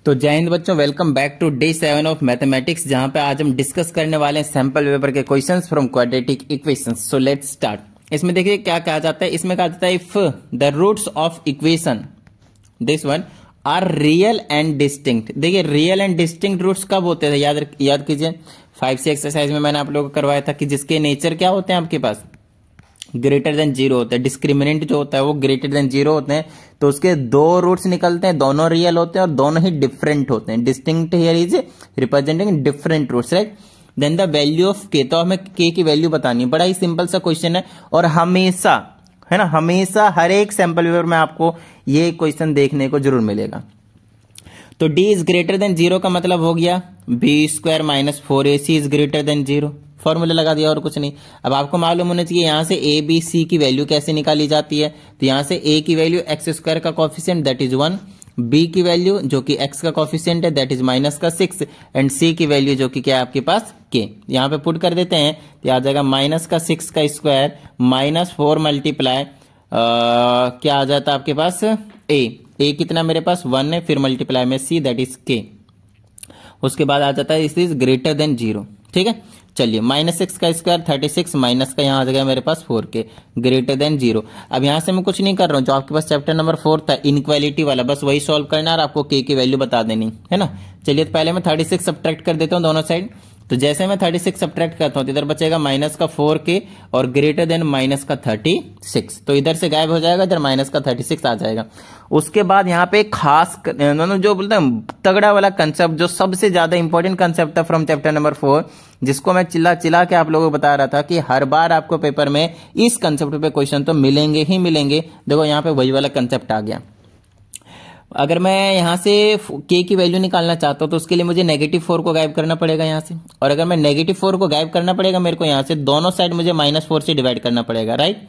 तो जय हिंद बच्चों, welcome back to day 7 of mathematics, जहां पे आज हम डिस्कस करने वाले हैं सैंपल पेपर के questions from quadratic equations. So let's start. इसमें देखिए क्या कहा जाता है, इसमें कहा जाता है if the roots of equation this one are real and distinct. देखिए रियल एंड डिस्टिंक्ट रूट्स कब होते थे, याद कीजिए 5C एक्सरसाइज में मैंने आप लोगों को करवाया था कि जिसके नेचर क्या होते हैं आपके पास, ग्रेटर देन जीरो होता है। डिस्क्रिमिनेंट जो होता है वो ग्रेटर देन जीरो होते हैं, तो उसके दो रूट्स निकलते हैं, दोनों रियल होते हैं और दोनों ही डिफरेंट होते हैं। Distinct here is representing different roots, right. Then the value of k, तो हमें के की वैल्यू बतानी है। बड़ा ही सिंपल सा क्वेश्चन है और हमेशा है ना, हमेशा हर एक सैंपल पेपर में आपको ये क्वेश्चन देखने को जरूर मिलेगा। तो d is greater than zero का मतलब हो गया b² minus 4ac is greater than zero. Formula लगा दिया और कुछ नहीं। अब आपको मालूम होना चाहिए यहां से a b c की वैल्यू कैसे निकाली जाती है। तो यहां से a की वैल्यू x² का कोफिशिएंट दैट इज 1, b की वैल्यू जो कि x का कोफिशिएंट है दैट इज -6 एंड c की वैल्यू जो कि क्या है आपके पास k। यहां पे पुट कर देते हैं तो आ जाएगा -6 का स्क्वायर -4 मल्टीप्लाई क्या आ जाता है आपके पास a कितना मेरे पास 1 है, फिर मल्टीप्लाई में c दैट इज k। उसके बाद आ जाता है इस इज ग्रेटर देन जीरो। ठीक है, चलिए -6 का स्क्वायर 36 माइनस का यहाँ आ जाएगा मेरे पास 4k ग्रेटर देन जीरो। अब यहाँ से मैं कुछ नहीं कर रहा हूँ, जो आपके पास चैप्टर नंबर 4 था इनक्वालिटी वाला, बस वही सॉल्व करना और आपको k की वैल्यू बता देनी है ना। चलिए तो पहले मैं 36 सब्ट्रैक्ट कर देता हूँ दोनों साइड। तो जैसे मैं 36 सब्ट्रैक्ट करता हूँ तो इधर बचेगा -4k और ग्रेटर देन -36, तो इधर से गायब हो जाएगा, इधर -36 आ जाएगा। उसके बाद यहाँ पे खास जो बोलते हैं तगड़ा वाला कंसेप्ट, जो सबसे ज्यादा इंपॉर्टेंट कंसेप्ट था फ्रॉम चैप्टर नंबर 4, जिसको मैं चिल्ला के आप लोगों को बता रहा था कि हर बार आपको पेपर में इस कंसेप्ट पे क्वेश्चन तो मिलेंगे ही मिलेंगे। देखो यहाँ पे वही वाला कंसेप्ट आ गया। अगर मैं यहां से k की वैल्यू निकालना चाहता हूं तो उसके लिए मुझे -4 को गायब करना पड़ेगा यहां से, और अगर मैं -4 को गायब करना पड़ेगा मेरे को यहां से दोनों साइड मुझे -4 से डिवाइड करना पड़ेगा, राइट।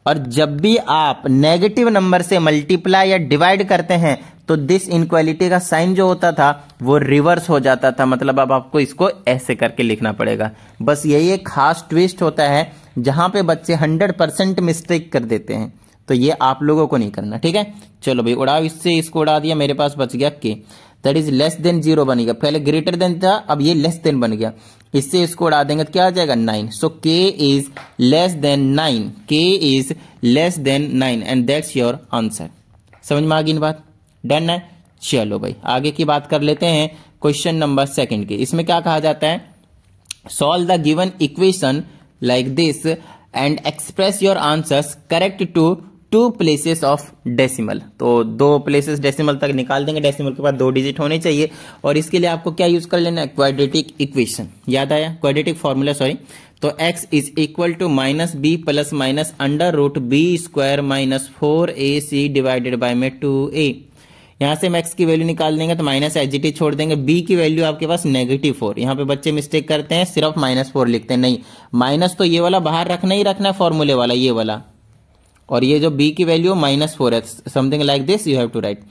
और जब भी आप नेगेटिव नंबर से मल्टीप्लाई या डिवाइड करते हैं तो दिस इनक्वालिटी का साइन जो होता था वो रिवर्स हो जाता था, मतलब अब आपको इसको ऐसे करके लिखना पड़ेगा। बस यही एक खास ट्विस्ट होता है जहां पे बच्चे 100% मिस्टेक कर देते हैं, तो ये आप लोगों को नहीं करना, ठीक है। चलो भाई उड़ाओ, इससे इसको उड़ा दिया, मेरे पास बच गया k that is less than zero बनेगा। पहले ग्रेटर देन था, अब ये लेस देन बन गया, इससे इसको उड़ा देंगे तो क्या आ जाएगा 9। सो k is less than 9, k is less than 9 and that's your answer. समझ में आ गई बात, डन है। चलो भाई आगे की बात कर लेते हैं क्वेश्चन नंबर 2 की। इसमें क्या कहा जाता है, solve the given equation like this and express your answers correct to 2 places of decimal. तो 2 प्लेसेस डेसिमल तक निकाल देंगे, डेसिमल के बाद 2 डिजिट होने चाहिए, और इसके लिए आपको क्या यूज कर लेना है, क्वाड्रेटिक इक्वेशन। याद आया, क्वाड्रेटिक फॉर्मूला, सॉरी। तो x is equal to -b plus minus √b² -4ac divided by में 2a। यहां से हम x की वैल्यू निकाल देंगे तो माइनस एचजीटी छोड़ देंगे, b की वैल्यू आपके पास -4। यहाँ पे बच्चे मिस्टेक करते हैं, सिर्फ -4 लिखते हैं, नहीं माइनस तो ये वाला बाहर रखना ही रखना है, फॉर्मूले वाला ये वाला, और ये जो b की वैल्यू -4 है, something like this you have to write.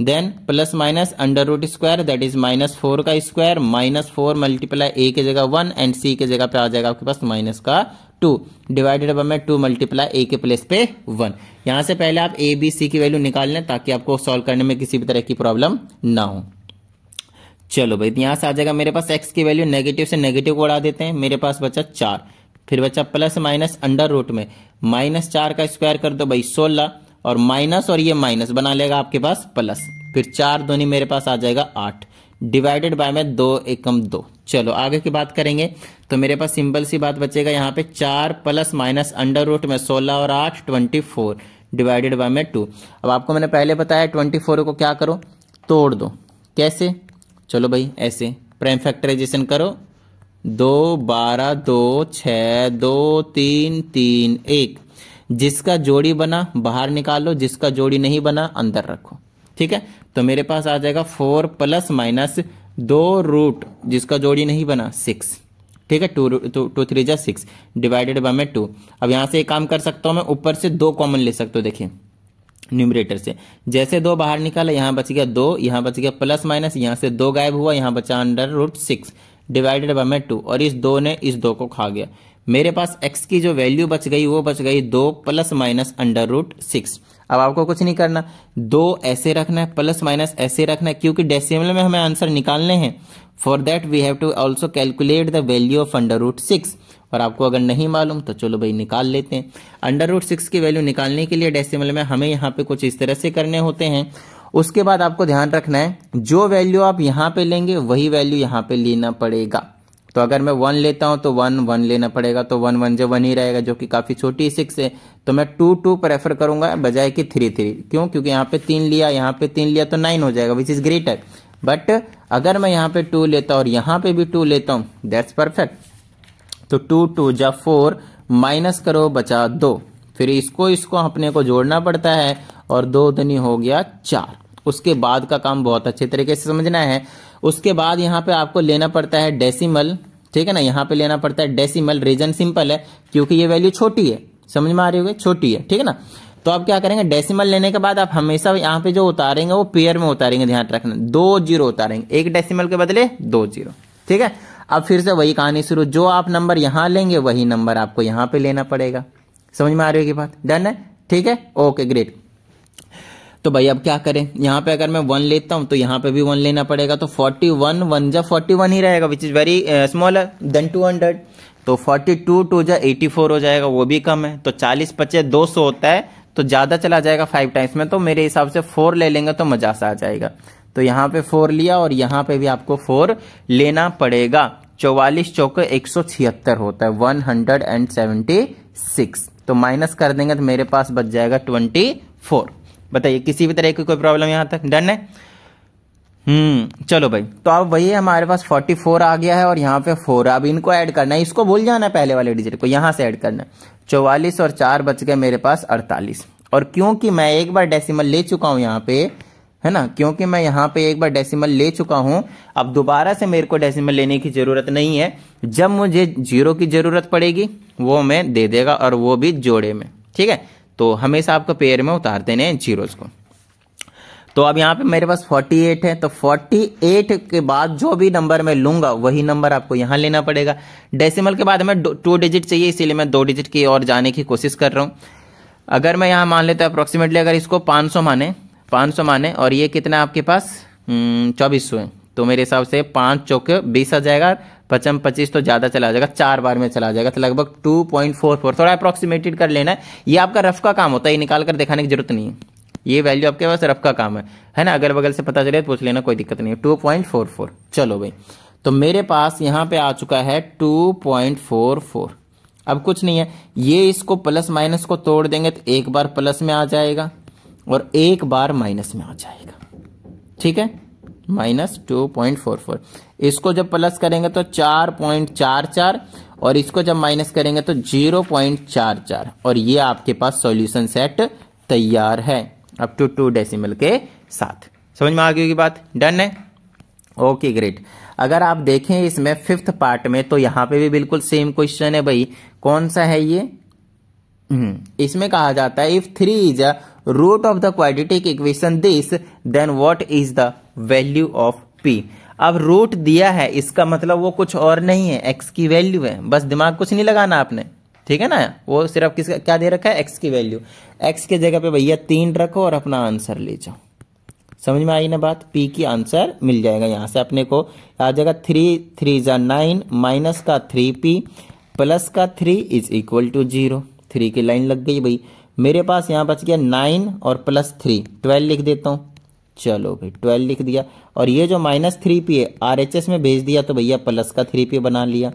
देन प्लस माइनस √² दैट इज -4 का स्क्वायर -4 मल्टीप्लाई a की जगह 1 एंड c की जगह पे आ जाएगा आपके पास -2 डिवाइडेड बाय में 2 मल्टीप्लाई a के प्लेस पे 1। यहां से पहले आप a b c की वैल्यू निकाल लें ताकि आपको सॉल्व करने में किसी भी तरह की प्रॉब्लम ना हो। चलो भाई यहां से आ जाएगा मेरे पास x की वैल्यू, नेगेटिव से नेगेटिव को उड़ा देते हैं, मेरे पास बचा 4, फिर बचा प्लस माइनस √ में -4 का स्क्वायर कर दो भाई 16, और माइनस और ये माइनस बना लेगा आपके पास प्लस, फिर 4 दूनी मेरे पास आ जाएगा 8 डिवाइडेड बाय में 2 एकम 2। चलो आगे की बात करेंगे तो मेरे पास सिंपल सी बात बचेगा यहाँ पे 4 प्लस माइनस √ में 16 और 8 24 डिवाइडेड बाय में 2। अब आपको मैंने पहले बताया 24 को क्या करो, तोड़ दो। कैसे, चलो भाई ऐसे प्राइम फैक्टराइजेशन करो, 2 12 2 6 2 3 3 1, जिसका जोड़ी बना बाहर निकालो, जिसका जोड़ी नहीं बना अंदर रखो, ठीक है। तो मेरे पास आ जाएगा 4 प्लस माइनस 2 जिसका जोड़ी नहीं बना 6, ठीक है, 2 3 जा 6 डिवाइडेड बाय में 2। अब यहां से एक काम कर सकता हूं मैं, ऊपर से 2 कॉमन ले सकते हो, देखिए न्यूमरेटर से जैसे 2 बाहर निकाला, यहां बच गया 2, यहां बच गया प्लस माइनस, यहां से 2 गायब हुआ, यहां बचा √6 डिवाइडेड बाय में 2, और इस 2 ने इस 2 को खा गया। मेरे पास x की जो वैल्यू बच गई वो बच गई 2 प्लस माइनस √6। अब आपको कुछ नहीं करना, 2 ऐसे रखना है, प्लस माइनस ऐसे रखना है, क्योंकि डेसिमल में हमें आंसर निकालने हैं। For that we have to also calculate the value of √6। और आपको अगर नहीं मालूम तो चलो भाई निकाल लेते हैं। √6 की वैल्यू निकालने के लिए डेसिमल में हमें यहाँ पे कुछ इस तरह से करने होते हैं। उसके बाद आपको ध्यान रखना है, जो वैल्यू आप यहाँ पे लेंगे वही वैल्यू यहाँ पे लेना पड़ेगा। तो अगर मैं 1 लेता हूं तो 1 1 लेना पड़ेगा, तो 1 1 जो 1 ही रहेगा, जो कि काफी छोटी 6 है। तो मैं 2 2 प्रेफर करूंगा बजाय कि 3 3। क्यों? क्योंकि यहाँ पे 3 लिया, यहाँ पे 3 लिया तो 9 हो जाएगा, विच इज ग्रेटर। बट अगर मैं यहाँ पे 2 लेता और यहाँ पे भी 2 लेता हूं, दैट्स परफेक्ट। तो 2 2 जा 4, माइनस करो बचा 2, फिर इसको अपने को जोड़ना पड़ता है, और 2 दूनी हो गया 4। उसके बाद का काम बहुत अच्छे तरीके से समझना है। उसके बाद यहाँ पे आपको लेना पड़ता है डेसिमल, ठीक है ना, यहाँ पे लेना पड़ता है डेसिमल। रीजन सिंपल है, क्योंकि ये वैल्यू छोटी है, समझ में आ रही होगी, छोटी है, ठीक है ना। तो आप क्या करेंगे, डेसिमल लेने के बाद आप हमेशा यहाँ पे जो उतारेंगे वो पेयर में उतारेंगे, ध्यान रखना, 2 0 उतारेंगे, एक डेसिमल के बदले 2 0, ठीक है। अब फिर से वही कहानी शुरू, जो आप नंबर यहाँ लेंगे वही नंबर आपको यहाँ पे लेना पड़ेगा। समझ में आ रही होगी बात? डन है, ठीक है, ओके ग्रेट। तो भाई अब क्या करें, यहाँ पे अगर मैं 1 लेता हूं तो यहाँ पे भी 1 लेना पड़ेगा, तो 41 1 जा 41 ही रहेगा, which is very smaller than 200। तो 42 2 जा 84 हो जाएगा, वो भी कम है। तो 40 25 200 होता है, तो ज्यादा चला जाएगा 5 टाइम्स में, तो मेरे हिसाब से 4 ले लेंगे तो मजा सा आ जाएगा। तो यहाँ पे 4 लिया, और यहाँ पे भी आपको 4 लेना पड़ेगा। 44 चौके 176 होता है, 176। तो माइनस कर देंगे तो मेरे पास बच जाएगा 24। बताइए किसी भी तरह की कोई प्रॉब्लम यहां तक? डन है। चलो भाई, तो अब वही हमारे पास 44 आ गया है, और यहाँ पे 4। अब इनको ऐड करना है, इसको भूल जाना है, पहले वाले डिजिट को यहां से ऐड करना है। 44 और 4 बच गए मेरे पास 48। और क्योंकि मैं एक बार डेसिमल ले चुका हूं यहाँ पे, है ना, क्योंकि मैं यहाँ पे एक बार डेसिमल ले चुका हूं, अब दोबारा से मेरे को डेसिमल लेने की जरूरत नहीं है। जब मुझे 0 की जरूरत पड़ेगी वो मैं दे देगा, और वो भी जोड़े में, ठीक है। तो हमेशा आपको पेयर में उतार देने हैं जीरोस को। तो अब यहाँ पे मेरे पास 48 है, तो 48 के बाद जो भी नंबर मैं लूंगा वही नंबर आपको यहाँ लेना पड़ेगा। डेसिमल के बाद हमें 2 डिजिट चाहिए, इसीलिए मैं 2 डिजिट की ओर जाने की कोशिश कर रहा हूँ। अगर मैं यहाँ मान लेता हूँ अप्रोक्सीमेटली, अगर इसको 500 माने, और ये कितना आपके पास 2400 है, तो मेरे हिसाब से 5 चौके 20 आ जाएगा, 55 25 तो ज्यादा चला जाएगा, 4 बार में चला जाएगा, तो लगभग 2.44। थोड़ा अप्रोक्सीमेटेड कर लेना है, ये आपका रफ का काम होता है, ये निकाल कर दिखाने की जरूरत नहीं है, ये वैल्यू आपके पास रफ का काम है ना। अगल बगल से पता चले तो पूछ लेना, कोई दिक्कत नहीं है। 2.44। चलो भाई, तो मेरे पास यहाँ पे आ चुका है 2.44। अब कुछ नहीं है, ये इसको प्लस माइनस को तोड़ देंगे तो एक बार प्लस में आ जाएगा और एक बार माइनस में आ जाएगा, ठीक है, -2.44। इसको जब प्लस करेंगे तो 4.44, और इसको जब माइनस करेंगे तो 0.44, और ये आपके पास सॉल्यूशन सेट तैयार है अप टू 2 डेसिमल के साथ। समझ में आ गई होगी बात? डन है, ओके ग्रेट। अगर आप देखें इसमें 5th पार्ट में, तो यहां पे भी बिल्कुल सेम क्वेश्चन है भाई। कौन सा है ये? इसमें कहा जाता है, if 3 is a root of the quadratic equation this, then what is the value of p। अब रूट दिया है, इसका मतलब वो कुछ और नहीं है, x की वैल्यू है, बस दिमाग कुछ नहीं लगाना आपने, ठीक है ना। वो सिर्फ किसका क्या दे रखा है? x की वैल्यू। x के जगह पे भैया 3 रखो और अपना आंसर ले जाओ। समझ में आई ना बात? p की आंसर मिल जाएगा, यहां से अपने को आ जाएगा 3 3 जा 9, माइनस का 3p प्लस का 3 इज इक्वल टू 0। 3 की लाइन लग गई भाई। मेरे पास यहां बच गया 9 और प्लस 3, 12 लिख देता हूं। चलो भाई 12 लिख दिया, और ये जो -3p है RHS में भेज दिया, तो भैया प्लस का 3p बना लिया।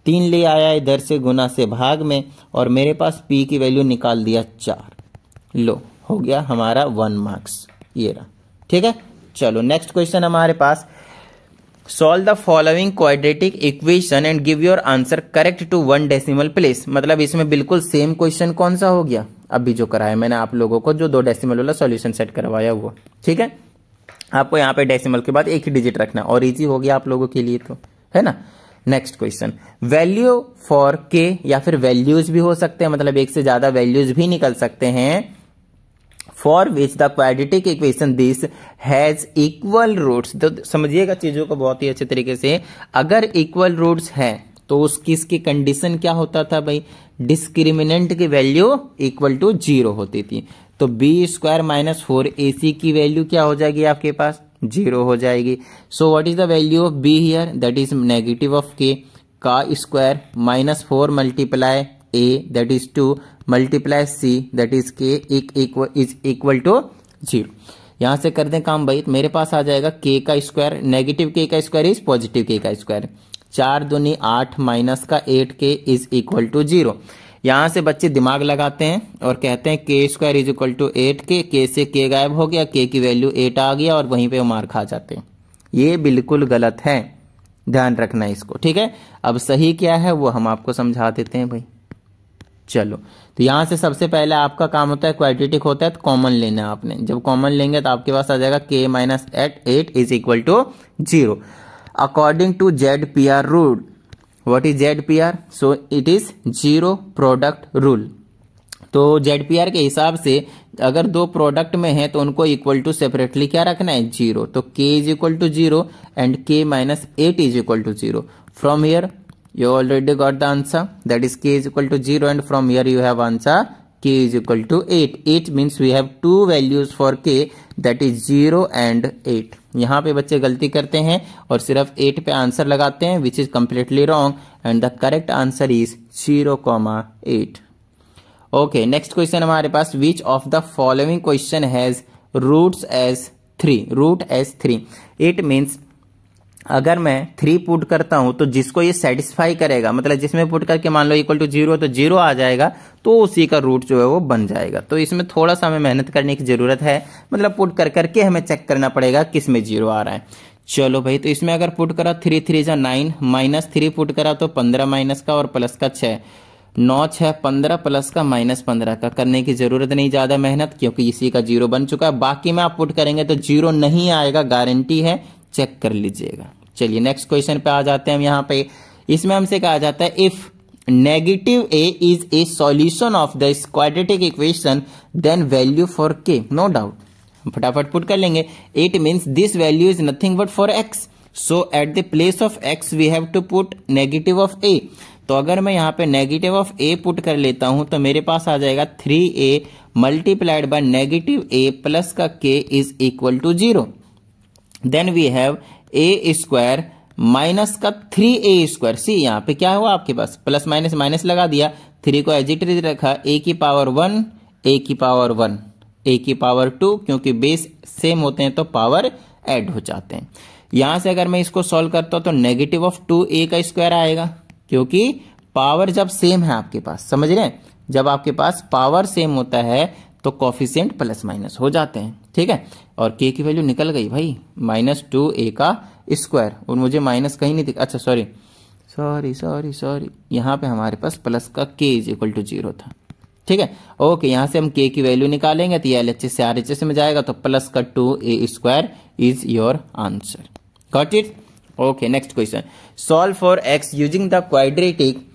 3 ले आया इधर से गुना से भाग में, और मेरे पास p की वैल्यू निकाल दिया 4। लो, हो गया हमारा 1 मार्क्स, ये रहा, ठीक है। चलो नेक्स्ट क्वेश्चन हमारे पास, solve the following quadratic equation and give your answer correct to 1 decimal place. मतलब इसमें बिल्कुल सेम क्वेश्चन कौन सा हो गया? अभी जो कराया मैंने आप लोगों को, जो 2 डेसिमल वाला सॉल्यूशन सेट करवाया वो, ठीक है। आपको यहाँ पे डेसिमल के बाद एक ही डिजिट रखना, और इजी हो गया आप लोगों के लिए, तो है ना। नेक्स्ट क्वेश्चन, वैल्यू फॉर के, या फिर वैल्यूज भी हो सकते हैं, मतलब एक से ज्यादा वैल्यूज भी निकल सकते हैं। For which the quadratic equation this has equal roots. तो समझिएगा चीजों को बहुत ही अच्छे तरीके से। अगर इक्वल रूट्स है तो उसकी कंडीशन क्या होता था भाई? डिस्क्रिमिनेंट की वैल्यू इक्वल टू 0 होती थी। तो बी स्क्वायर माइनस 4ac की वैल्यू क्या हो जाएगी आपके पास 0 हो जाएगी। So what is the value of be here, that is negative of के का square minus 4 multiply A that is 2 multiply see that is के इज इक्वल टू 0। यहां से कर दें काम भाई, तो मेरे पास आ जाएगा के का स्क्वायर, नेगेटिव के का स्क्वायर इज पॉजिटिव के का स्क्वायर, 4 दूनी 8 माइनस का 8 के इज इक्वल टू 0। यहां से बच्चे दिमाग लगाते हैं और कहते हैं के स्क्वायर इज इक्वल टू 8 के से के गायब हो गया, के की वैल्यू 8 आ गया और वहीं पे वो मार खा जाते हैं। ये बिल्कुल गलत है, ध्यान रखना इसको, ठीक है। अब सही क्या है वो हम आपको समझा देते हैं भाई। चलो, तो यहां से सबसे पहले आपका काम होता है क्वाड्रेटिक होता है तो कॉमन लेना है आपने। जब कॉमन लेंगे तो आपके पास आ जाएगा के minus 8 is equal to 0 according to ZPR rule. What is ZPR? So it is zero product rule. तो ZPR के हिसाब से अगर दो प्रोडक्ट में है तो उनको इक्वल टू सेपरेटली क्या रखना है 0। तो k is equal to 0 and k minus 8 is equal to 0। From here you already got the answer, that is k is equal to 0 and from here you have answer k is equal to 8. 8 means we have two values for k, that is 0 and 8. यहाँ पे बच्चे गलती करते हैं और सिर्फ 8 पे answer लगाते हैं which is completely wrong and the correct answer is 0,8. Okay, next question हमारे पास, which of the following question has roots as 3? root as 3. It means अगर मैं 3 पुट करता हूं तो जिसको ये सेटिस्फाई करेगा, मतलब जिसमें पुट करके मान लो इक्वल टू 0 तो 0 आ जाएगा तो उसी का रूट जो है वो बन जाएगा। तो इसमें थोड़ा सा हमें मेहनत करने की जरूरत है, मतलब पुट कर करके हमें चेक करना पड़ेगा किस में 0 आ रहा है। चलो भाई, तो इसमें अगर पुट करा 3 3 जा 9 माइनस 3 पुट करा तो 15 माइनस का और प्लस का 6, 9 6 15 प्लस का माइनस 15 का। करने की जरूरत नहीं ज्यादा मेहनत क्योंकि इसी का 0 बन चुका है। बाकी में आप पुट करेंगे तो 0 नहीं आएगा, गारंटी है, चेक कर लीजिएगा। चलिए नेक्स्ट क्वेश्चन पे आ जाते हैं हम। यहाँ पे इसमें हमसे कहा जाता है if negative a is a solution of the quadratic equation then value for k। No doubt फटाफट पुट कर लेंगे। It means this value is nothing but for x, so at the place of x we have to put negative of a। तो अगर मैं यहाँ पे negative of a put कर लेता हूं तो मेरे पास आ जाएगा 3a multiplied by negative a plus का k is equal to 0। Then we have a square minus का 3a स्क्वायर। सी यहाँ पे क्या हुआ आपके पास, प्लस माइनस माइनस लगा दिया, 3 को एज इट इज रखा, a की पावर 1 a की पावर 1 a की पावर 2, क्योंकि बेस सेम होते हैं तो पावर ऐड हो जाते हैं। यहां से अगर मैं इसको सॉल्व करता हूं तो नेगेटिव ऑफ 2a का स्क्वायर आएगा, क्योंकि पावर जब सेम है आपके पास, समझ रहे हैं, जब आपके पास पावर सेम होता है तो कॉफिशिएंट प्लस माइनस हो जाते हैं, ठीक है। और k की वैल्यू निकल गई भाई, माइनस 2a का स्क्वायर, और मुझे माइनस कहीं नहीं दिखा, अच्छा सॉरी यहाँ पे हमारे पास प्लस का k इज इक्वल टू 0 था, ठीक है। ओके, यहां से हम k की वैल्यू निकालेंगे तो ये LHS से RHS में जाएगा, तो प्लस का 2a square is your answer. Got it? Okay, next question, solve for x using the quadratic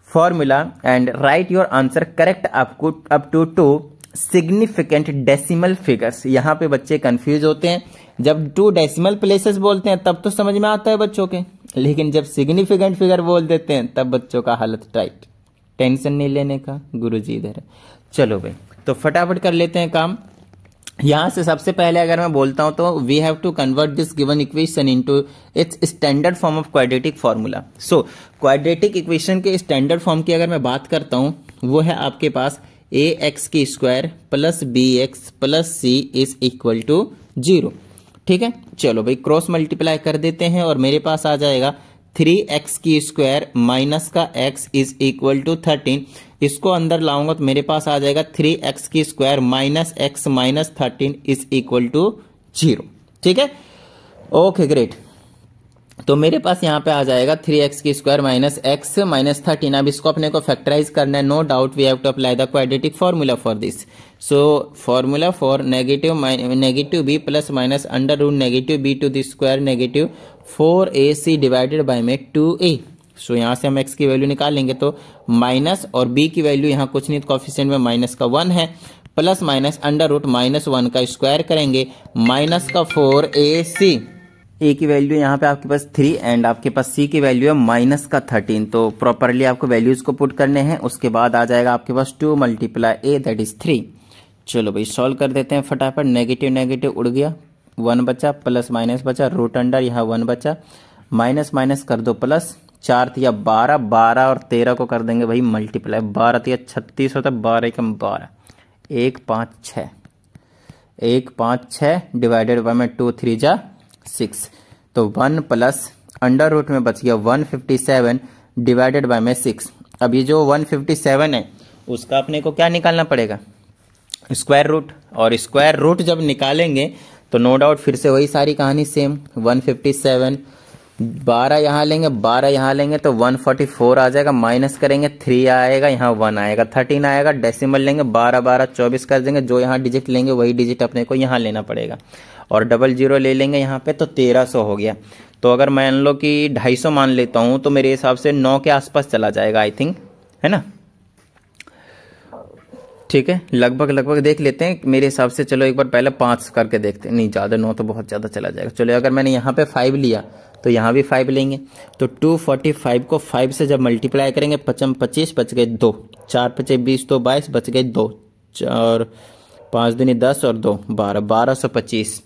formula and write your answer correct up to 2 significant decimal figures. यहां पे बच्चे कंफ्यूज होते हैं, जब 2 डेसिमल प्लेसेस बोलते हैं तब तो समझ में आता है बच्चों के, लेकिन जब सिग्निफिकेंट फिगर बोल देते हैं तब बच्चों का हालत टाइट। टेंशन नहीं लेने का, गुरुजी इधर है। चलो भाई, तो फटाफट कर लेते हैं काम। यहां से सबसे पहले अगर मैं बोलता हूं तो we have to convert this given equation into its standard form of quadratic formula. So quadratic equation के स्टैंडर्ड फॉर्म की अगर मैं बात करता हूं, वो है आपके पास ax की square plus bx plus c is equal to 0, ठीक है। चलो भाई, क्रॉस मल्टीप्लाई कर देते हैं और मेरे पास आ जाएगा 3x की स्क्वायर माइनस का x इज इक्वल टू 13। इसको अंदर लाऊंगा तो मेरे पास आ जाएगा 3x की square minus x minus 13 is equal to 0, ठीक है। ओके ग्रेट, तो मेरे पास यहाँ पे आ जाएगा 3x की स्क्वायर माइनस x माइनस 13। अब इसको अपने को फैक्टराइज करना है, no doubt we have to apply the quadratic formula for this. So formula for negative b plus minus under root negative b to the square negative 4ac divided by में 2a। सो यहाँ से हम x की value निकालेंगे तो minus और b की value यहाँ कुछ नहीं, कोएफिशिएंट में माइनस का 1 है, plus minus under root minus 1 का स्क्वायर करेंगे, माइनस का 4ac, a की वैल्यू यहाँ पे आपके पास 3 एंड आपके पास c की वैल्यू है माइनस का 13। तो प्रॉपरली आपको वैल्यूज को पुट करने हैं, उसके बाद आ जाएगा आपके पास 2 मल्टीप्लाई a दैट इज 3, चलो भाई सॉल्व कर देते हैं फटाफट। नेगेटिव नेगेटिव उड़ गया, 1 बचा, प्लस माइनस बचा, रूट अंडर यहाँ 1 बचा, माइनस माइनस कर दो प्लस, 4 तिया 12, 12 और 13 को कर देंगे भाई मल्टीप्लाई, 12 तिया 36 होता है, 12 एकम 12, 1 5 6, 1 5 6 डिवाइडेड बाय में 2 3 जा 6, तो 1 प्लस अंडर रूट में बच गया 157 डिवाइडेड बाय में 6। अब ये जो 157 है उसका अपने को क्या निकालना पड़ेगा, स्क्वायर रूट, और स्क्वायर रूट जब निकालेंगे तो नो डाउट फिर से वही सारी कहानी सेम, 157, 12 यहाँ लेंगे, 12 यहाँ लेंगे तो 144 आ जाएगा, माइनस करेंगे 3 आएगा, यहाँ 1 आएगा, 13 आएगा, डेसिमल लेंगे 12 12 24 कर देंगे, जो यहाँ डिजिट लेंगे वही डिजिट अपने को यहाँ लेना पड़ेगा, और डबल जीरो ले लेंगे यहाँ पे तो 1300 हो गया। तो अगर मान लो कि 250 मान लेता हूँ तो मेरे हिसाब से 9 के आसपास चला जाएगा आई थिंक, है ना, ठीक है, लगभग लगभग देख लेते हैं मेरे हिसाब से। चलो एक बार पहले 5 करके देखते हैं, नहीं ज़्यादा, 9 तो बहुत ज़्यादा चला जाएगा। चलो अगर मैंने यहाँ पे 5 लिया तो यहाँ भी 5 लेंगे, तो 245 को 5 से जब मल्टीप्लाई करेंगे 5 25 बच गए 2, 4 5 20 तो 22 बच गए 2, और 5 दूनी 10 और 2 12, 1225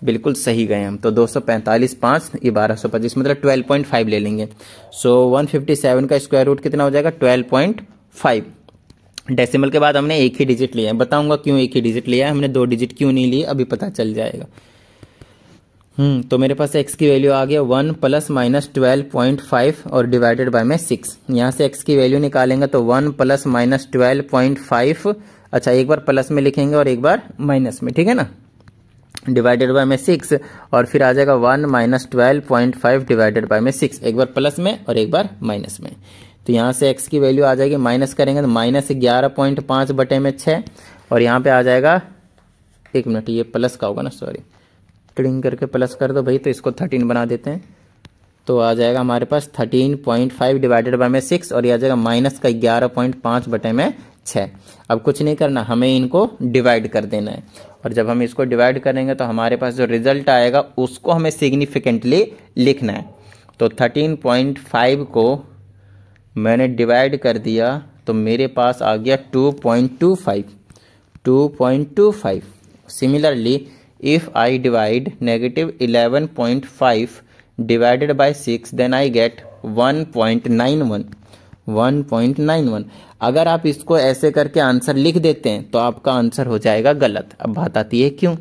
बिल्कुल सही गए हम। तो 245 5 ये 1225 मतलब 12.5 ले लेंगे। सो 157 का स्क्वायर रूट कितना हो जाएगा 12.5। डेसिमल के बाद हमने एक ही डिजिट लिया है, बताऊंगा क्यों एक ही डिजिट लिया है, हमने 2 डिजिट क्यों नहीं लिए अभी पता चल जाएगा। तो मेरे पास x की वैल्यू आ गया 1 प्लस माइनस 12.5 और डिवाइडेड बाय में 6। यहाँ से x की वैल्यू निकालेंगे तो 1 प्लस माइनस 12.5, अच्छा एक बार प्लस में लिखेंगे और एक बार माइनस में, ठीक है ना, डिवाइडेड बाय में 6, और फिर आ जाएगा 1 माइनस 12.5 डिवाइडेड बाय में 6, एक बार प्लस में और एक बार माइनस में। तो यहाँ से x की वैल्यू आ जाएगी, माइनस करेंगे तो माइनस 11.5 बटे में 6, और यहाँ पे आ जाएगा, एक मिनट ये प्लस का होगा ना, सॉरी, ट्रिंग करके प्लस कर दो भाई, तो इसको 13 बना देते हैं, तो आ जाएगा हमारे पास 13.5 डिवाइडेड बाय में 6, और ये आ जाएगा माइनस का 11.5 बटे में 6। अब कुछ नहीं करना, हमें इनको डिवाइड कर देना है, और जब हम इसको डिवाइड करेंगे तो हमारे पास जो रिजल्ट आएगा उसको हमें सिग्निफिकेंटली लिखना है। तो 13.5 को मैंने डिवाइड कर दिया तो मेरे पास आ गया 2.25। Similarly if I divide negative 11.5 divided by 6 then I get 1.91। अगर आप इसको ऐसे करके आंसर लिख देते हैं तो आपका आंसर हो जाएगा गलत। अब बात आती है क्यों,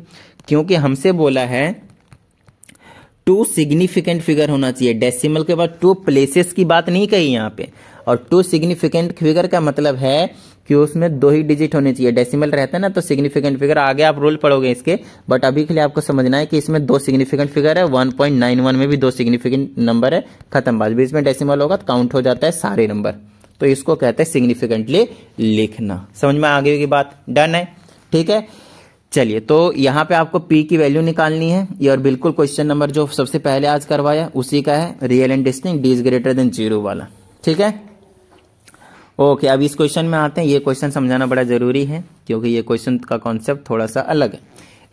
क्योंकि हमसे बोला है 2 सिग्निफिकेंट फिगर होना चाहिए, डेसिमल के बाद 2 प्लेसेस की बात नहीं कही यहाँ पे, और 2 सिग्निफिकेंट फिगर का मतलब है कि उसमें 2 ही डिजिट होने चाहिए। डेसिमल रहता है ना तो सिग्निफिकेंट फिगर, आगे आप रूल पढ़ोगे इसके, बट अभी के लिए आपको समझना है कि इसमें 2 सिग्निफिकेंट फिगर है, 1.91 में भी 2 सिग्निफिकेंट नंबर है, खत्म बात। बीच में डेसिमल होगा तो काउंट हो जाता है सारे नंबर, तो इसको कहते हैं सिग्निफिकेंटली लिखना। समझ में आगे की बात, डन है, ठीक है। चलिए तो यहाँ पे आपको p की वैल्यू निकालनी है, ये और बिल्कुल क्वेश्चन नंबर जो सबसे पहले आज करवाया उसी का है, real and distinct, d is greater than 0 वाला, ठीक है। ओके, अब इस क्वेश्चन में आते हैं। ये क्वेश्चन समझाना बड़ा जरूरी है क्योंकि ये क्वेश्चन का कॉन्सेप्ट थोड़ा सा अलग है।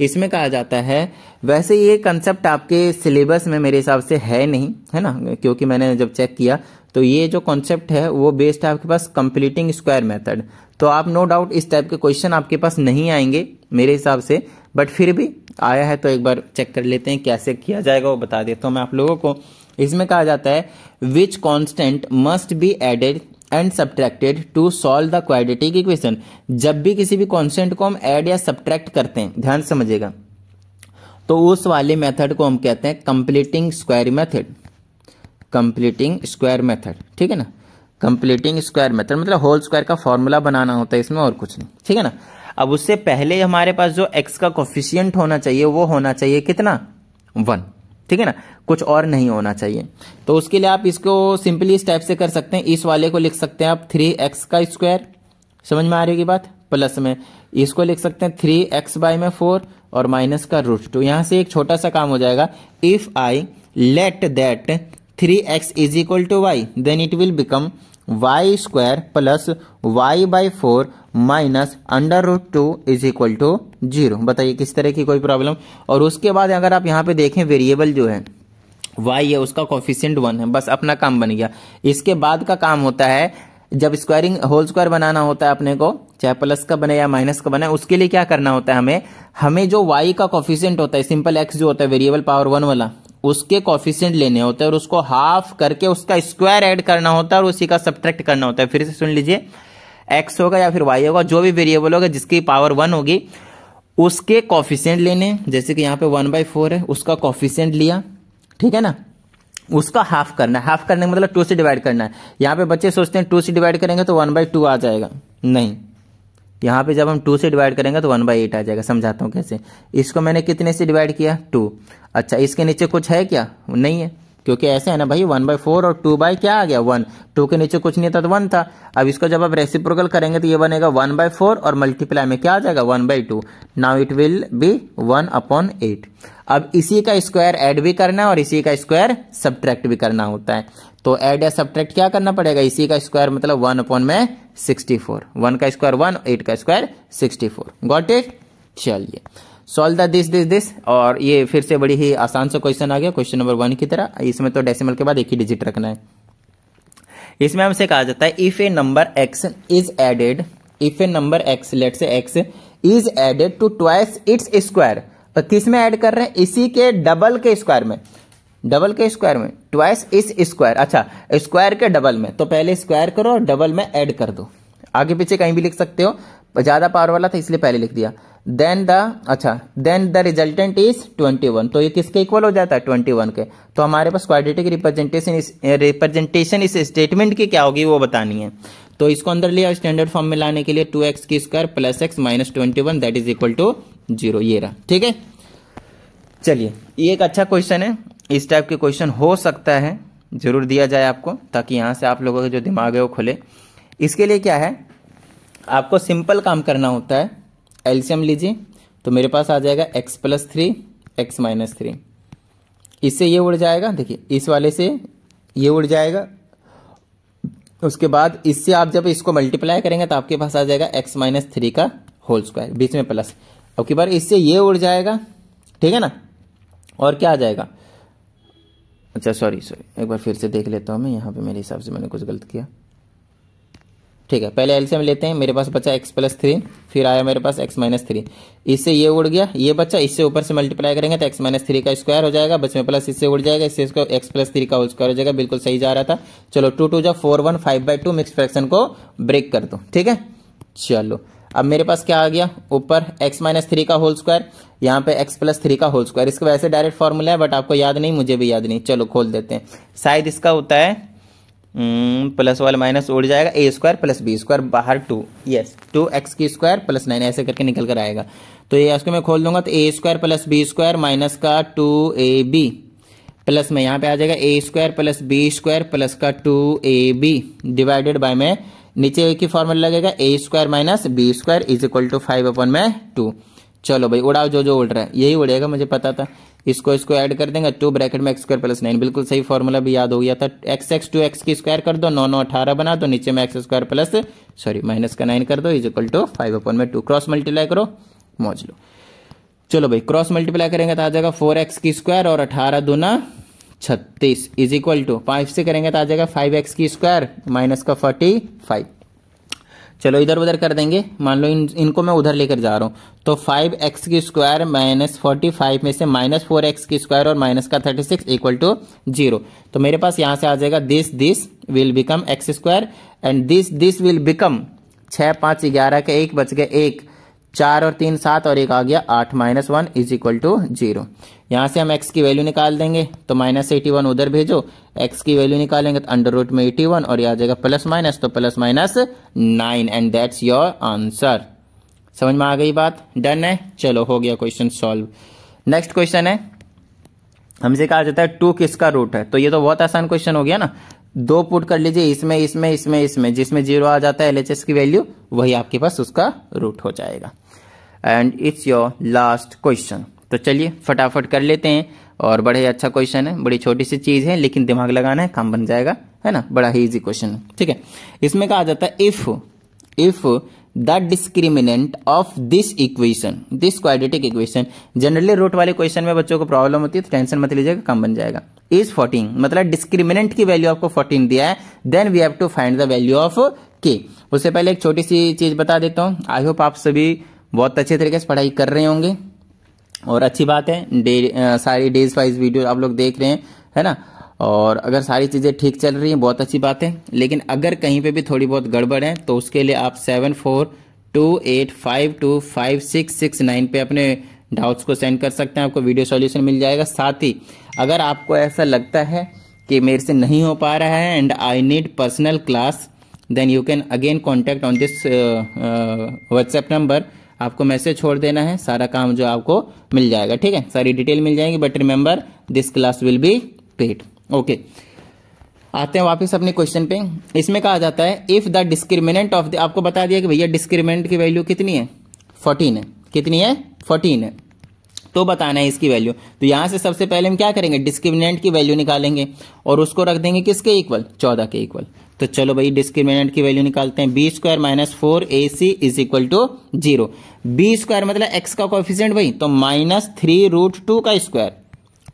इसमें कहा जाता है, वैसे ये कंसेप्ट आपके सिलेबस में मेरे हिसाब से है नहीं, है ना, क्योंकि मैंने जब चेक किया तो ये जो कॉन्सेप्ट है वो बेस्ड है आपके पास कंप्लीटिंग स्क्वायर मेथड। तो आप नो डाउट इस टाइप के क्वेश्चन आपके पास नहीं आएंगे मेरे हिसाब से, बट फिर भी आया है तो एक बार चेक कर लेते हैं कैसे किया जाएगा, वो बता देता हूं मैं आप लोगों को। इसमें कहा जाता है which constant must be added and subtracted to solve the quadratic equation. जब भी किसी भी कांस्टेंट को हम ऐड या सब्ट्रैक्ट करते हैं, ध्यान समझिएगा, तो उस वाले मेथड को हम कहते हैं completing square method. Completing square method, ठीक है ना, कंप्लीटिंग स्क्वायर मेथड मतलब होल स्क्वायर का फॉर्मूला बनाना होता है इसमें, और कुछ नहीं, ठीक है ना। अब उससे पहले हमारे पास जो x का कोफिशिएंट होना चाहिए वो होना चाहिए कितना, 1, ठीक है ना, कुछ और नहीं होना चाहिए। तो उसके लिए आप इसको सिंपली इस टाइप से कर सकते हैं, इस वाले को लिख सकते हैं आप 3x का स्क्वायर, समझ में आ रही होगी बात, प्लस में इसको लिख सकते हैं 3x बाय में 4 और माइनस का √2। यहां से एक छोटा सा काम हो जाएगा, if I let that 3x is equal to y then it will become y square plus y by 4 minus √2 is equal to 0। बताइए किस तरह की कोई प्रॉब्लम। और उसके बाद अगर आप यहाँ पे देखें वेरिएबल जो है y है उसका कोफिशिएंट 1 है, बस अपना काम बन गया। इसके बाद का काम होता है जब स्क्वायरिंग होल स्क्वायर बनाना होता है अपने को, चाहे प्लस का बने या माइनस का बने, उसके लिए क्या करना होता है हमें जो y का कोफिशिएंट होता है, सिंपल x जो होता है वेरिएबल पावर 1 वाला, उसके कोफिशिएंट लेने होते हैं और उसको हाफ करके उसका स्क्वायर ऐड करना होता है और उसी का सब्ट्रैक्ट करना होता है। फिर से सुन लीजिए, x होगा या फिर y होगा, जो भी वेरिएबल होगा जिसकी पावर 1 होगी उसके कोफिशिएंट लेने, जैसे कि यहाँ पे 1/4 है, उसका कोफिशिएंट लिया, ठीक है ना, उसका हाफ करना है। हाफ करने का मतलब 2 से डिवाइड करना है। यहाँ पे बच्चे सोचते हैं 2 से डिवाइड करेंगे तो 1/2 आ जाएगा, नहीं, यहाँ पे जब हम 2 से डिवाइड करेंगे तो 1/8 आ जाएगा। समझाता हूँ कैसे। इसको मैंने कितने से डिवाइड किया, 2। अच्छा, इसके नीचे कुछ है क्या, नहीं है, क्योंकि ऐसे है ना भाई, 1/4 और 2 बाई क्या आ गया 1, 2 के नीचे कुछ नहीं था तो 1 था। अब इसको जब आप रेसिप्रोकल करेंगे तो ये बनेगा 1/4 और मल्टीप्लाई में क्या आ जाएगा 1/2। Now it will be 1/8। अब इसी का स्क्वायर ऐड भी करना है और इसी का स्क्वायर सब्ट्रैक्ट भी करना होता है। तो ऐड या सब्ट्रैक्ट क्या करना पड़ेगा, इसी का स्क्वायर मतलब 1/64, 1 का स्क्वायर 1, 8 का स्क्वायर 64। Got it. चलिए सॉल्व द दिस। और ये फिर से बड़ी ही आसान सा क्वेश्चन आ गया, क्वेश्चन नंबर 1 की तरह। इसमें तो डेसिमल के बाद एक ही डिजिट रखना है। इसमें हमसे कहा जाता है if a number x is added, if a number x, let say x is added to twice its square. तो किस में ऐड कर रहे हैं, इसी के डबल के स्क्वायर में, डबल के स्क्वायर में, ट्वाइस इस स्क्वायर। अच्छा, स्क्वायर के डबल में, तो पहले स्क्वायर करो और डबल में ऐड कर दो। आगे पीछे कहीं भी लिख सकते हो, ज्यादा पावर वाला था इसलिए पहले लिख दिया। Then the resultant is 21। तो ये किसके इक्वल हो जाता है, 21 के। तो हमारे पास क्वाड्रेटिक रिप्रेजेंटेशन इस स्टेटमेंट की क्या होगी वो बतानी है। तो इसको अंदर लिया स्टैंडर्ड फॉर्म में लाने के लिए 2x की square plus x minus 21 that is equal to 0, ये रहा, ठीक है। चलिए, ये एक अच्छा क्वेश्चन है, इस टाइप के क्वेश्चन हो सकता है जरूर दिया जाए आपको, ताकि यहां से आप लोगों का जो दिमाग है वो खुले। इसके लिए क्या है, आपको सिंपल काम करना होता है। एलसीएम लीजिए, तो मेरे पास आ जाएगा x + 3 x - 3, इससे ये उड़ जाएगा, देखिए इस वाले से ये उड़ जाएगा। उसके बाद इससे आप जब इसको मल्टीप्लाई करेंगे तो आपके पास आ जाएगा x - 3 का होल स्क्वायर, बीच में प्लस। अब की बार इससे ये उड़ जाएगा, ठीक है ना, और क्या आ जाएगा, अच्छा सॉरी एक बार फिर से देख लेता हूं मैं, यहाँ पे मेरे हिसाब से मैंने कुछ गलत किया। ठीक है, पहले एलसीएम लेते हैं। मेरे पास बचा x + 3, फिर आया मेरे पास x - 3, इससे ये उड़ गया, ये बचा, इससे ऊपर से मल्टीप्लाई करेंगे तो x - 3 का स्क्वायर हो जाएगा, बच में प्लस, इससे उड़ जाएगा, इससे इसको x + 3 का होल स्क्वायर हो जाएगा। बिल्कुल सही जा रहा था। चलो 2 2 4 1 5/2 मिक्स फ्रैक्शन को ब्रेक कर दो, ठीक है। चलो अब मेरे पास क्या आ गया, ऊपर x - 3 का होल स्क्वायर, यहाँ पे x + 3 का होल स्क्वायर। इसका वैसे डायरेक्ट फॉर्मूला है बट आपको याद नहीं, मुझे भी याद नहीं। चलो खोल देते हैं। शायद इसका होता है प्लस वाला माइनस उड़ जाएगा, a² + b² बाहर 2, यस 2x की स्क्वायर प्लस 9 ऐसे करके निकल कर आएगा। तो ये इसको मैं खोल दूंगा तो a² + b² माइनस का 2ab प्लस में यहाँ पे आ जाएगा a² + b² प्लस का 2ab डिवाइडेड बाय में नीचे एक ही फॉर्मूला लगेगा a² - b² is equal to 5/2। चलो भाई उड़ाओ, जो उड़ रहा है यही उड़ेगा, मुझे पता था। इसको ऐड कर देंगे, 2 ब्रैकेट में x² + 9, बिल्कुल सही फॉर्मूला भी याद हो गया था। x 2x की स्क्वायर कर दो, 9 9 18 बना दो, नीचे में x² प्लस माइनस का 9 कर दो is equal to 5/2। Cross multiply करो, मौज लो। चलो भाई क्रॉस मल्टीप्लाई करेंगे तो आ जाएगा 4x की स्क्वायर और 18 दूना 36 इज इक्वल टू 5 से करेंगे तो आ जाएगा 5x की स्क्वायर माइनस का 45। चलो इधर उधर कर देंगे, मान लो इनको मैं उधर लेकर जा रहा हूं, तो 5x की स्क्वायर माइनस 45 में से -4x की स्क्वायर और माइनस का 36 इक्वल टू 0। तो मेरे पास यहां से आ जाएगा this will become x² and this will become 6 5 11 के 1 बच गए 1, 4 और 3 7 और 1 आ गया 8 -1 इज इक्वल टू 0। यहां से हम x की वैल्यू निकाल देंगे तो -81 उधर भेजो, x की वैल्यू निकालेंगे तो √ में 81 और ये आ जाएगा प्लस माइनस, तो +9 एंड दैट्स योर आंसर। समझ में आ गई बात, डन है। चलो हो गया क्वेश्चन सॉल्व। नेक्स्ट क्वेश्चन है, हमसे कहा जाता है 2 किसका रूट है। तो ये तो बहुत आसान क्वेश्चन हो गया ना, 2 पुट कर लीजिए इसमें, जिसमें 0 आ जाता है LHS की वैल्यू वही आपके पास उसका रूट हो जाएगा। And it's your last question. तो चलिए फटाफट कर लेते हैं, और बड़ा ही अच्छा क्वेश्चन है, बड़ी छोटी सी चीज है लेकिन दिमाग लगाना है, काम बन जाएगा, है ना, बड़ा ही इजी क्वेश्चन है। ठीक है, इसमें कहा जाता है if the discriminant of this equation, this quadratic equation. Generally root वाले क्वेश्चन में बच्चों को प्रॉब्लम होती है तो टेंशन मत लीजिएगा, काम बन जाएगा। इज 14, मतलब डिस्क्रिमिनेंट की वैल्यू आपको 14 दिया है, then we have to find the value of k. उससे पहले एक छोटी सी चीज बता देता हूं, आई होप आप सभी बहुत अच्छे तरीके से पढ़ाई कर रहे होंगे और अच्छी बात है, सारी डेज वाइज वीडियो आप लोग देख रहे हैं, है ना। और अगर सारी चीजें ठीक चल रही हैं बहुत अच्छी बात है, लेकिन अगर कहीं पे भी थोड़ी बहुत गड़बड़ है तो उसके लिए आप 7428525669 पे अपने डाउट्स को सेंड कर सकते हैं, आपको वीडियो सॉल्यूशन मिल जाएगा। साथ ही अगर आपको ऐसा लगता है कि मेरे से नहीं हो पा रहा है and I need personal class, then you can again contact on this WhatsApp number, आपको मैसेज छोड़ देना है, सारा काम जो आपको मिल जाएगा, ठीक है, सारी डिटेल मिल जाएगी। But remember this class will be paid. Okay, आते हैं वापस अपने क्वेश्चन पे। इसमें कहा जाता है if the discriminant of the, आपको बता दिया कि भैया डिस्क्रिमिनेंट की वैल्यू कितनी है, 14 है। कितनी है, 14 है, तो बताना है इसकी वैल्यू। तो यहां से सबसे पहले हम क्या करेंगे, डिस्क्रिमिनेंट की वैल्यू निकालेंगे और उसको रख देंगे किसके इक्वल, 14 के इक्वल। तो चलो भाई डिस्क्रिमिनेंट की वैल्यू निकालते हैं, b square minus 4ac is equal to 0। B square मतलब एक्स का कोएफिशिएंट भाई, तो -3√2 का स्क्वायर,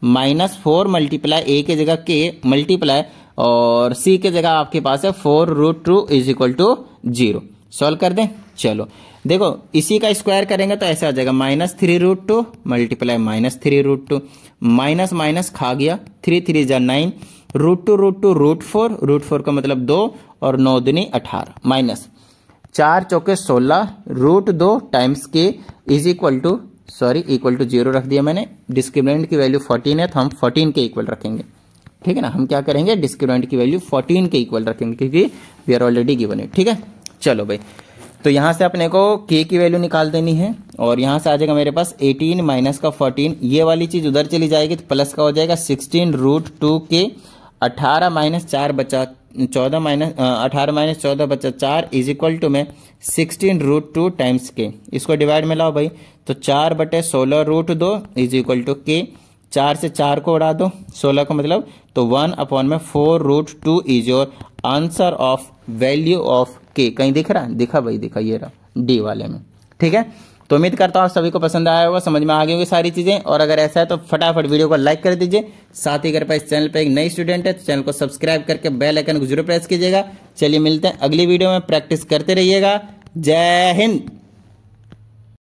-4 मल्टीप्लाई ए के जगह के मल्टीप्लाई और सी के जगह आपके पास है 4√2 इज इक्वल टू 0। सॉल्व कर दें, चलो देखो इसी का स्क्वायर करेंगे तो ऐसा आ जाएगा -3√2 मल्टीप्लाई -3√2, माइनस माइनस खा गया, 3 3 जा 9, √2 √4 का मतलब 2 और 9 दूनी 18 माइनस 4 चौके 16 √2 times k is equal to, sorry equal to 0 रख दिया मैंने। डिस्क्रिमिनेंट की वैल्यू 14 है तो हम 14 के इक्वल रखेंगे, ठीक है ना। हम क्या करेंगे, डिस्क्रिमिनेंट की वैल्यू 14 के इक्वल रखेंगे क्योंकि we are already given it, ठीक है। चलो भाई, तो यहां से अपने को k की वैल्यू निकाल देनी है और यहां से आ जाएगा मेरे पास 18 माइनस का 14, ये वाली चीज उधर चली जाएगी तो प्लस का हो जाएगा 16√2 के, 18 माइनस 4 बचा 14 माइनस 18 माइनस 14 बचा 4 इज इक्वल टू में 16√2 टाइम्स के, इसको डिवाइड में लाओ भाई, तो 4/16√2 इज इक्वल टू के, 4 से 4 को उड़ा दो, 16 का मतलब, तो 1/4√2 is your answer of value of के। कहीं दिख रहा है, दिखा भाई, दिखा, ये रहा डी वाले में, ठीक है। तो उम्मीद करता हूं आप सभी को पसंद आया होगा, समझ में आ गई होगी सारी चीजें, और अगर ऐसा है तो फटाफट वीडियो को लाइक कर दीजिए। साथ ही अगर इस चैनल पर एक नई स्टूडेंट है तो चैनल को सब्सक्राइब करके बेल आइकन को जरूर प्रेस कीजिएगा। चलिए मिलते हैं अगली वीडियो में, प्रैक्टिस करते रहिएगा। जय हिंद।